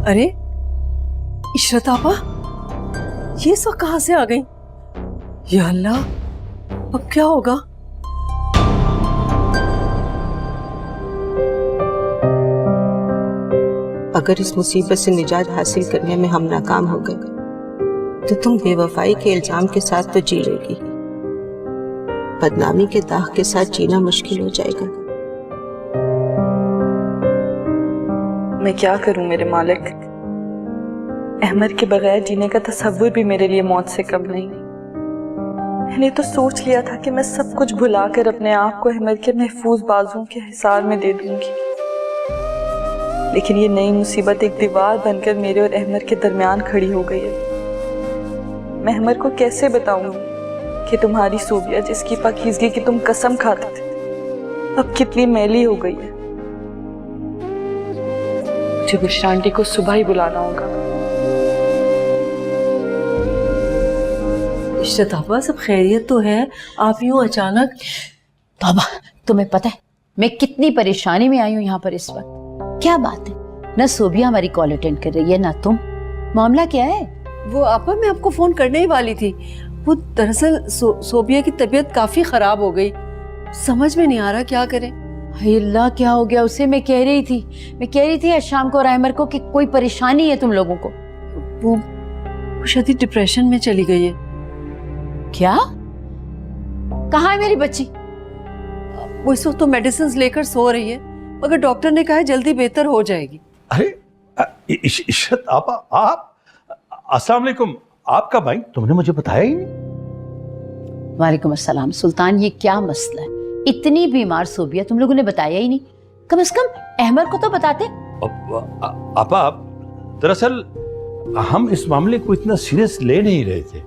अरे इशरत आपा, ये सब कहां से आ गई? या अल्लाह, अब क्या होगा? अगर इस मुसीबत से निजात हासिल करने में हम नाकाम हो गए तो तुम बेवफाई के इल्जाम के साथ तो जी लोगी, बदनामी के दाग के साथ जीना मुश्किल हो जाएगा। मैं क्या करूं मेरे मालिक, अहमद के बगैर जीने का तसव्वुर भी मेरे लिए मौत से कम नहीं। मैंने तो सोच लिया था कि मैं सब कुछ भुलाकर अपने आप को अहमद के महफूज बाजुओं के हिसार में दे दूंगी, लेकिन ये नई मुसीबत एक दीवार बनकर मेरे और अहमद के दरमियान खड़ी हो गई है। मैं अहमद को कैसे बताऊंगी कि तुम्हारी सोबिया, जिसकी पाकीज़गी की तुम कसम खाते थे, अब कितनी मैली हो गई है। मुझे बुशरा आंटी को सुबह ही बुलाना होगा। इशरत आपा, सब खैरियत तो है? आप यूं अचानक? तौबा, तुम्हें पता है मैं कितनी परेशानी में आई हूँ यहाँ पर इस वक्त। क्या बात है, ना सोबिया हमारी कॉल अटेंड कर रही है ना तुम। मामला क्या है? वो आपा, मैं आपको फोन करने ही वाली थी। वो दरअसल सोबिया की तबीयत काफी खराब हो गई, समझ में नहीं आ रहा क्या करें। हाय अल्लाह, क्या हो गया उसे? मैं कह रही थी आज शाम को रायमर को कि कोई परेशानी है तुम लोगों को। वो शदीद डिप्रेशन में चली गई है। क्या? कहाँ है मेरी बच्ची? वो इस वक्त तो मेडिसिन लेकर सो रही है, मगर डॉक्टर ने कहा है जल्दी बेहतर हो जाएगी। अरे इशरत आपा, आप अस्सलाम वालेकुम। आपका भाई, तुमने मुझे बताया ही नहीं। वालेकुम अस्सलाम। सुल्तान, ये क्या मसला है? इतनी बीमार सोबिया तुम लोगों ने बताया ही नहीं। कम से कम अहमद को तो बताते। आपा, दरअसल हम इस मामले को इतना सीरियस ले नहीं रहे थे,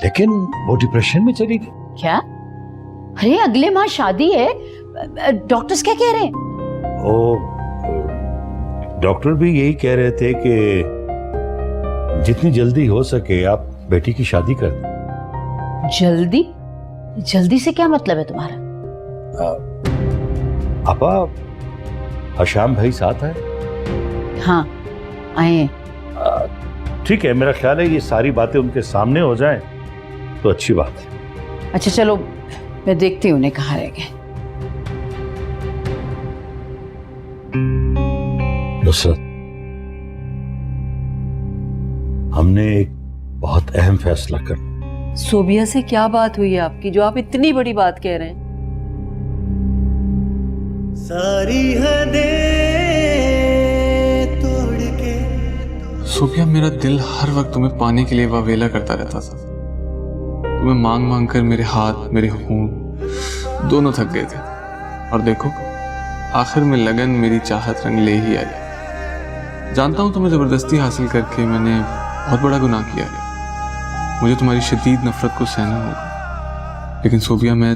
लेकिन वो डिप्रेशन में चली गई। क्या? अरे अगले माह शादी है, डॉक्टर्स क्या कह रहे हैं? ओ, डॉक्टर भी यही कह रहे थे कि जितनी जल्दी हो सके आप बेटी की शादी कर दें। जल्दी से क्या मतलब है तुम्हारा? आपा, हशाम भाई साथ है? हाँ, आए हैं। ठीक है, मेरा ख्याल है ये सारी बातें उनके सामने हो जाएं तो अच्छी बात है। अच्छा चलो, मैं देखती हूँ उन्हें कहाँ रह गए। नुसरत, हमने एक बहुत अहम फैसला करना। सोबिया से क्या बात हुई है आपकी, जो आप इतनी बड़ी बात कह रहे हैं? सारी हदें तोड़ के। सोबिया, मेरा दिल हर वक्त तुम्हें पाने के लिए वावेला करता रहता था। तुम्हें मांग मांग कर मेरे हाथ, मेरे होंठ दोनों थक गए थे, और देखो आखिर में लगन मेरी चाहत रंग ले ही आई। जानता हूँ तुम्हें जबरदस्ती हासिल करके मैंने बहुत बड़ा गुनाह किया है। मुझे तुम्हारी शदीद नफरत को सहना होगा, लेकिन सोबिया, मैं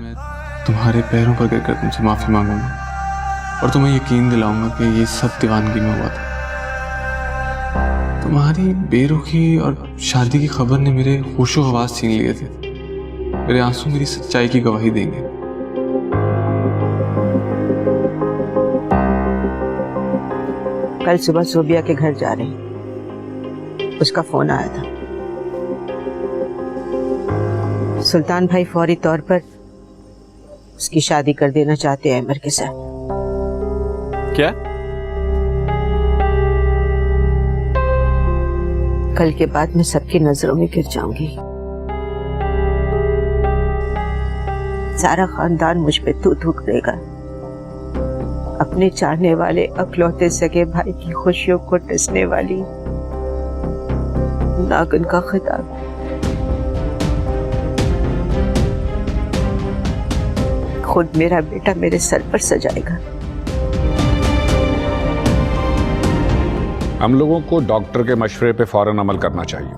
तुम्हारे पैरों पर गिरकर तुमसे माफी मांगूंगा और तुम्हें यकीन दिलाऊंगा कि ये सब दीवानगी में हुआ था। तुम्हारी बेरुखी और शादी की खबर ने मेरे होशो हवास छीन लिए थे। मेरे आंसू मेरी सच्चाई की गवाही देंगे। कल सुबह सोबिया के घर जा रही, उसका फोन आया था। सुल्तान भाई फौरी तौर पर उसकी शादी कर देना चाहते हैं अहमद के साथ। क्या? कल के बाद मैं सबकी नजरों में गिर जाऊंगी। सारा खानदान मुझ पे तू थूक देगा। अपने चाहने वाले अकलौते सगे भाई की खुशियों को टसने वाली नागन का खिताब। खुद मेरा बेटा मेरे सर पर सजाएगा। हम लोगों को डॉक्टर के मशवरे पे फौरन अमल करना चाहिए।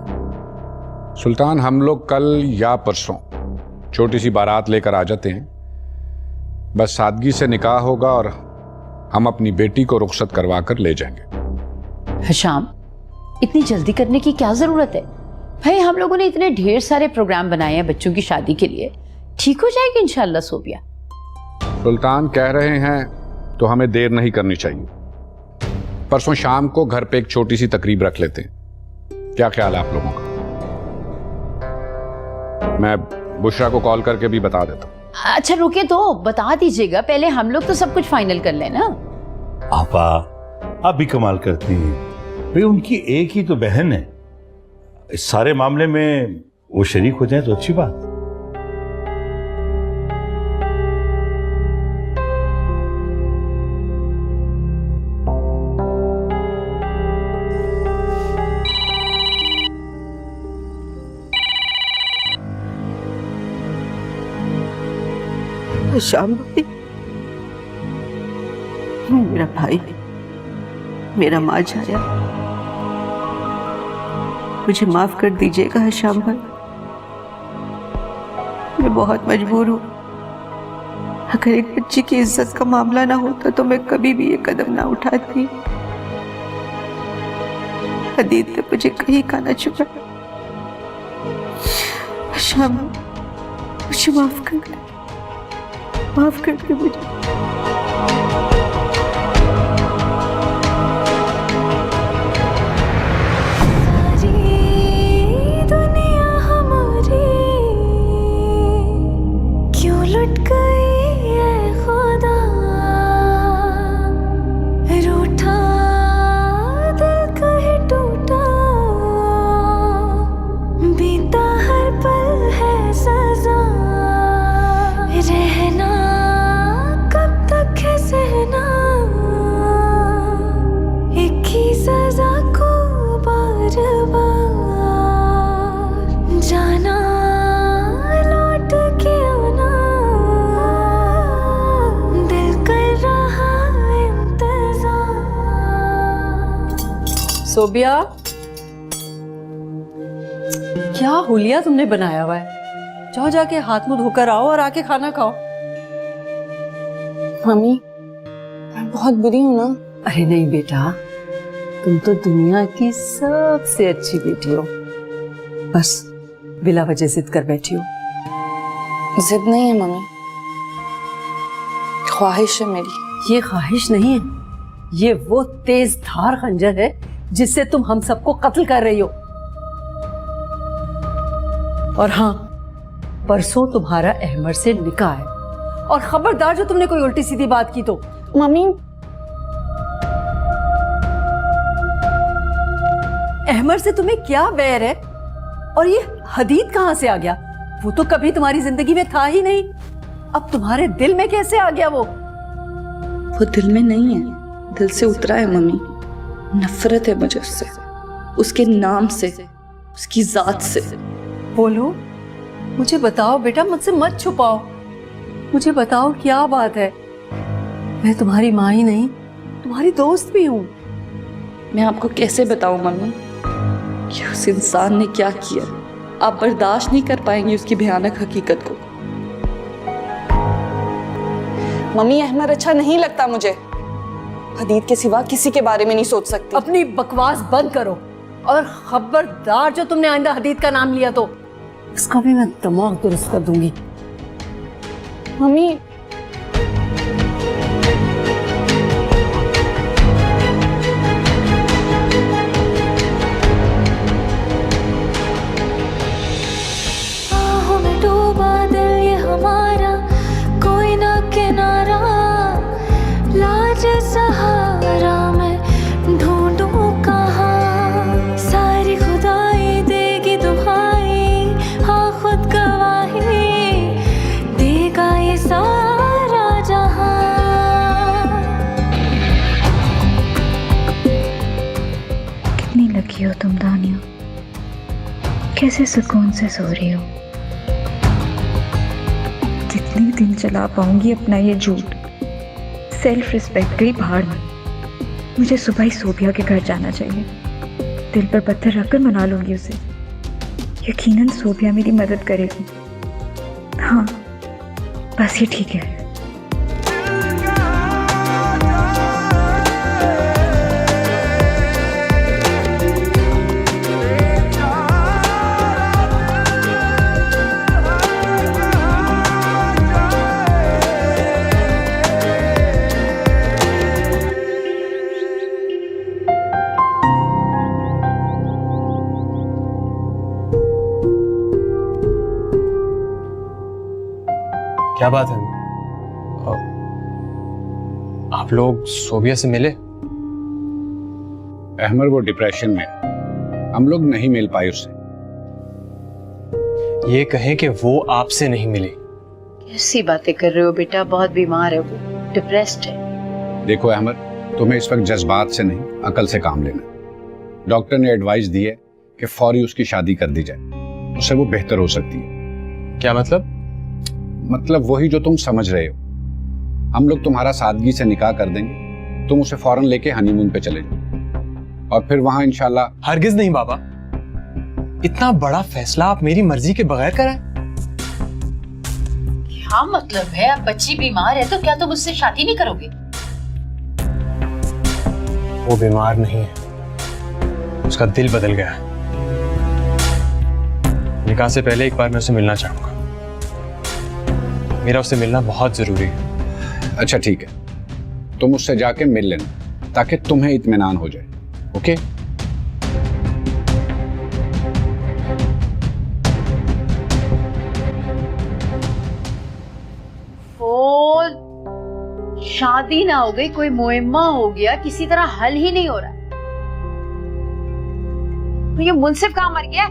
सुल्तान, हम लोग कल या परसों छोटी सी बारात लेकर आ जाते हैं। बस सादगी से निकाह होगा और हम अपनी बेटी को रुखसत करवा कर ले जाएंगे। हशाम, इतनी जल्दी करने की क्या जरूरत है भाई? हम लोगों ने इतने ढेर सारे प्रोग्राम बनाए हैं बच्चों की शादी के लिए। ठीक हो जाएगी इंशाल्लाह सोबिया। सुल्तान कह रहे हैं तो हमें देर नहीं करनी चाहिए। परसों शाम को घर पे एक छोटी सी तकरीब रख लेते हैं, क्या ख्याल है आप लोगों का? मैं बुशरा को कॉल करके भी बता देता हूँ। अच्छा रुके तो बता दीजिएगा, पहले हम लोग तो सब कुछ फाइनल कर लेना। आपा आप भी कमाल करती हैं भाई, उनकी एक ही तो बहन है, इस सारे मामले में वो शरीक हो जाए तो अच्छी बात। शाम भाई, मेरा भाई, मेरा माँ जाया, मुझे माफ कर दीजिएगा शाम भाई, मैं बहुत मजबूर हूँ। अगर एक बच्ची की इज्जत का मामला ना होता तो मैं कभी भी ये कदम ना उठाती। हदीद ने मुझे कहीं का ना छुपा। शाम, मुझे माफ कर दे, माफ कर दे मुझे। सोबिया, क्या हुलिया तुमने बनाया हुआ है? जाओ जाके हाथ मुंह धोकर आओ और आके खाना खाओ। मम्मी, मैं बहुत बुरी हूँ ना? अरे नहीं बेटा, तुम तो दुनिया की सबसे अच्छी बेटी हो, बस बिला वजह जिद कर बैठी हो। जिद नहीं है मम्मी, ख्वाहिश है मेरी। ये ख्वाहिश नहीं है, ये वो तेज धार खंजर है जिससे तुम हम सबको कत्ल कर रही हो। और हाँ, परसों तुम्हारा अहमद से निकाह है, और खबरदार जो तुमने कोई उल्टी सीधी बात की तो। मम्मी, अहमद से तुम्हें क्या बैर है? और ये हदीद कहाँ से आ गया? वो तो कभी तुम्हारी जिंदगी में था ही नहीं, अब तुम्हारे दिल में कैसे आ गया वो? वो दिल में नहीं है, दिल से उतरा है मम्मी। नफरत है मुझे उससे, उसके नाम से, उसकी जात से। बोलो, मुझे बताओ बेटा, मुझसे मत छुपाओ, मुझे बताओ क्या बात है। मैं तुम्हारी माँ ही नहीं, तुम्हारी दोस्त भी हूँ। मैं आपको कैसे बताऊं मम्मी कि उस इंसान ने क्या किया? आप बर्दाश्त नहीं कर पाएंगी उसकी भयानक हकीकत को। मम्मी, अहमद अच्छा नहीं लगता मुझे। हदीद के सिवा किसी के बारे में नहीं सोच सकती। अपनी बकवास बंद करो, और खबरदार जो तुमने आइंदा हदीद का नाम लिया तो उसका भी मैं दिमाग दुरुस्त कर दूंगी। मम्मी, आहों में डूबा दिल ये हमारा, कोई ना किनारा, लाज सहारा मैं ढूंढूं कहाँ। सारी खुदाई देगी दुहाई, हाँ खुद गवाही देगा ये सारा जहां। कितनी लकी हो तुम दानिया, कैसे सुकून से सो रही हो। कितनी दिन चला पाऊंगी अपना ये झूठ। सेल्फ रिस्पेक्ट गई भाड़ में। मुझे सुबह ही सोबिया के घर जाना चाहिए, दिल पर पत्थर रखकर मना लूंगी उसे। यकीनन सोबिया मेरी मदद करेगी। हाँ, बस ये ठीक है। क्या बात है? आप लोग सोबिया से मिले? अहमर वो डिप्रेशन में, हम लोग नहीं मिल पाए उससे। ये कहें कि वो आपसे नहीं मिली। कैसी बातें कर रहे हो बेटा, बहुत बीमार है वो, डिप्रेस्ड है। देखो अहमर, तुम्हें इस वक्त जज्बात से नहीं अकल से काम लेना। डॉक्टर ने एडवाइस दी है कि फौरी उसकी शादी कर दी जाए, उससे वो बेहतर हो सकती है। क्या मतलब? मतलब वही जो तुम समझ रहे हो। हम लोग तुम्हारा सादगी से निकाह कर देंगे, तुम उसे फौरन लेके हनीमून पे चले जाओ और फिर वहां इंशाल्लाह। हरगिज नहीं बाबा, इतना बड़ा फैसला आप मेरी मर्जी के बगैर कराएं? क्या मतलब है? अब बच्ची बीमार है तो क्या तुम उससे शादी नहीं करोगे? वो बीमार नहीं है, उसका दिल बदल गया है। निकाह से पहले एक बार मैं उसे मिलना चाहूंगा। मेरा उससे मिलना बहुत जरूरी है। अच्छा ठीक है, तुम उससे जाके मिल लेना ताकि तुम्हें इत्मीनान हो जाए। ओके? वो शादी ना हो गई, कोई मुइम्मा हो गया, किसी तरह हल ही नहीं हो रहा है। तो ये मुंसिफ कहाँ मर गया?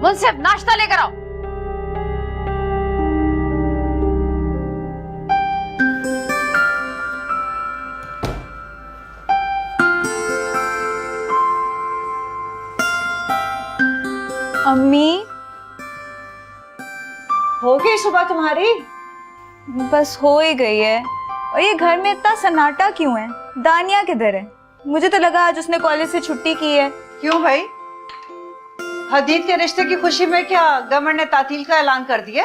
मुंसिफ, नाश्ता लेकर आओ। अम्मी, हो गई सुबह तुम्हारी? बस हो ही गई है। और ये घर में इतना सन्नाटा क्यों है? दानिया किधर है? मुझे तो लगा आज उसने कॉलेज से छुट्टी की है। क्यों भाई, हदीद के रिश्ते की खुशी में क्या गवर्नमेंट ने तातील का ऐलान कर दिया?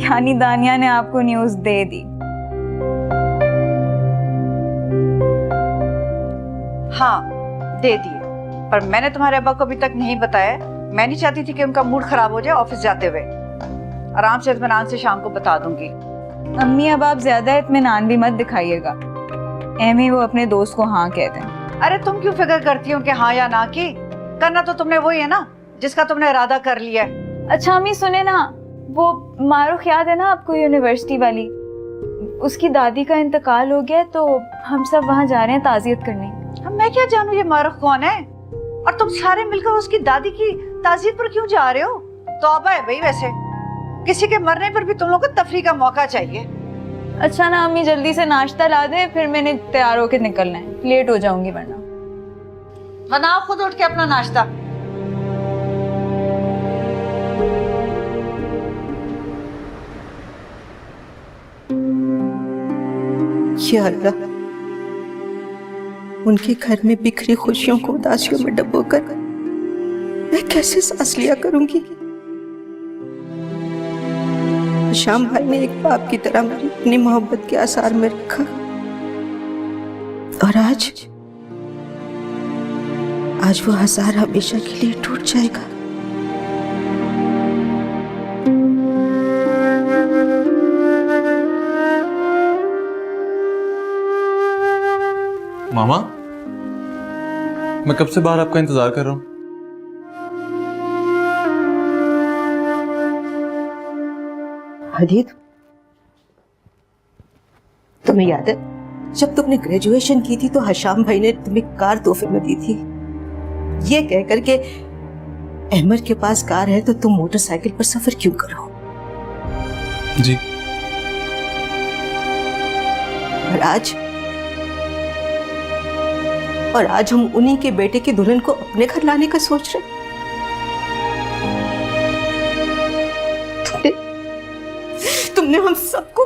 यानी दानिया ने आपको न्यूज दे दी? हाँ दे दिए, पर मैंने तुम्हारे अब्बा को अभी तक नहीं बताया। मैं नहीं चाहती थी कि उनका मूड खराब हो जाए ऑफिस जाते हुए। आराम से इत्मीनान से शाम को बता दूंगी। अम्मी, अब आप ज्यादा इत्मीनान भी मत दिखाइएगा। एमी वो अपने दोस्त को हाँ कहते हैं। अरे तुम क्यों फिक्र करती हो कि हाँ या ना की? करना तो तुमने वही है ना जिसका तुमने इरादा कर लिया है। अच्छा अम्मी सुने ना, वो मारूख याद है ना आपको, यूनिवर्सिटी वाली? उसकी दादी का इंतकाल हो गया तो हम सब वहाँ जा रहे हैं ताजियत करने। मैं क्या जानू ये मारूख कौन है, और तुम सारे मिलकर उसकी दादी की ताजियत पर क्यों जा रहे हो? तौबा है भाई, वैसे किसी के मरने पर भी तुम लोगों को तफरी का मौका चाहिए। अच्छा ना अम्मी, जल्दी से नाश्ता ला दे, फिर मैंने तैयार होके निकलना है, लेट हो जाऊंगी वरना। बनाओ खुद उठ के अपना नाश्ता। या अल्लाह, उनके घर में बिखरी खुशियों को उदासियों में डुबोकर मैं कैसे सांस लिया करूंगी। शाम भाई ने एक बाप की तरह मुझे अपनी मोहब्बत के आसार में रखा, और आज वो आसार हमेशा के लिए टूट जाएगा। मामा, मैं कब से बाहर आपका इंतजार कर रहा हूँ। हदीद, तुम्हें याद है जब तुमने ग्रेजुएशन की थी तो हशाम भाई ने तुम्हें कार तोहफे में दी थी, ये कहकर के अहमर के पास कार है तो तुम मोटरसाइकिल पर सफर क्यों करो? जी। और आज हम उन्हीं के बेटे की दुल्हन को अपने घर लाने का सोच रहे। तुमने हम सबको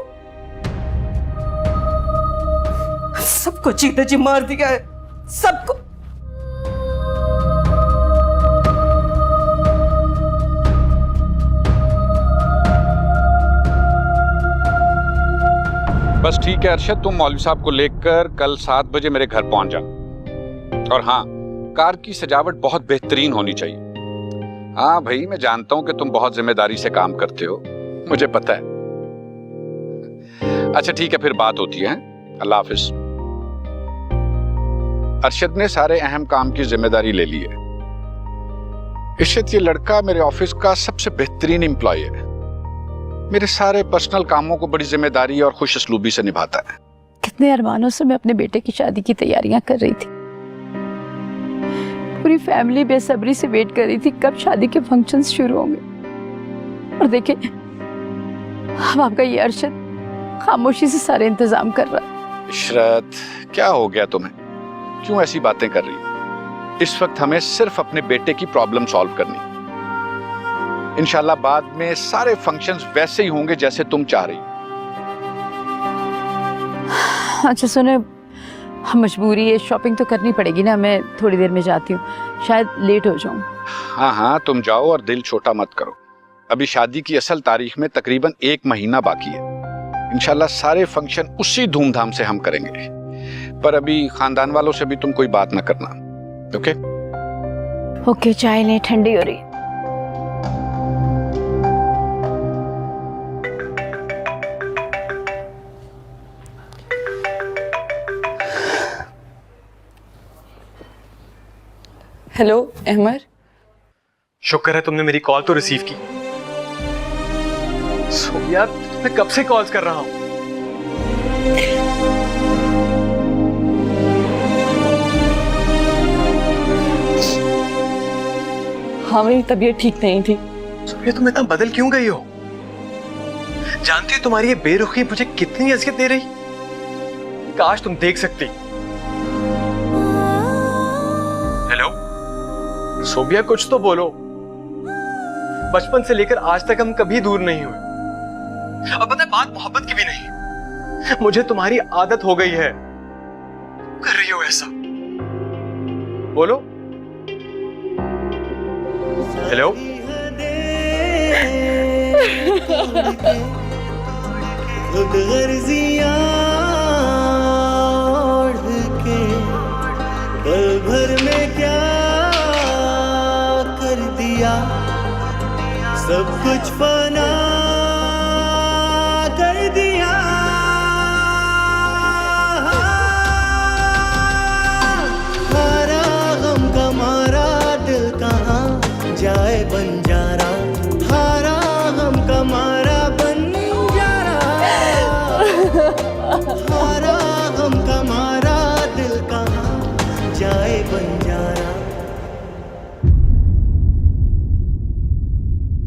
जीते जी मार दिया है, सबको। बस ठीक है अरशद, तुम मौलवी साहब को लेकर कल 7 बजे मेरे घर पहुंच जाओ। और हाँ, कार की सजावट बहुत बेहतरीन होनी चाहिए। हाँ भाई, मैं जानता हूं कि तुम बहुत जिम्मेदारी से काम करते हो, मुझे पता है। अच्छा ठीक है, फिर बात होती है। अल्लाह हाफिज। अरशद ने सारे अहम काम की जिम्मेदारी ले ली है। इर्शद, ये लड़का मेरे ऑफिस का सबसे बेहतरीन एम्प्लॉय है। मेरे सारे पर्सनल कामों को बड़ी जिम्मेदारी और खुश असलूबी से निभाता है। कितने अरमानों से मैं अपने बेटे की शादी की तैयारियां कर रही थी। पूरी फैमिली बेसब्री से वेट कर रही थी कब शादी के फंक्शंस शुरू होंगे। और देखिए अब आपका ये अरशद खामोशी से सारे इंतजाम कर रहा है। इशरत, क्या हो गया तुम्हें? क्यों ऐसी बातें कर रही हो? इस वक्त हमें सिर्फ अपने बेटे की प्रॉब्लम सॉल्व करनी। इंशाल्लाह बाद में सारे फंक्शंस वैसे ही होंगे जैसे तुम चाह रही हो। अच्छा सुने, मजबूरी है, शॉपिंग तो करनी पड़ेगी ना। मैं थोड़ी देर में जाती हूँ, शायद लेट हो जाऊं। हाँ हाँ, तुम जाओ और दिल छोटा मत करो। अभी शादी की असल तारीख में तकरीबन 1 महीना बाकी है। इंशाल्लाह सारे फंक्शन उसी धूमधाम से हम करेंगे। पर अभी खानदान वालों से भी तुम कोई बात ना करना, ओके? ओके, चाय नहीं, ठंडी हो रही। हेलो अहमर। शुक्र है तुमने मेरी कॉल तो रिसीव की। सोबिया, मैं कब से कॉल्स कर रहा हूं। हाँ, मेरी तबीयत ठीक नहीं थी। सोबिया, तुम इतना बदल क्यों गई हो? जानती हो तुम्हारी ये बेरुखी मुझे कितनी अज़ियत दे रही। काश तुम देख सकती। हेलो सोबिया, कुछ तो बोलो। बचपन से लेकर आज तक हम कभी दूर नहीं हुए। अब पता है, बात मोहब्बत की भी नहीं, मुझे तुम्हारी आदत हो गई है। कर रही हो ऐसा? बोलो। हेलो खुद गर्जियां ओढ़ के पल भर में क्या कर दिया, सब कुछ फना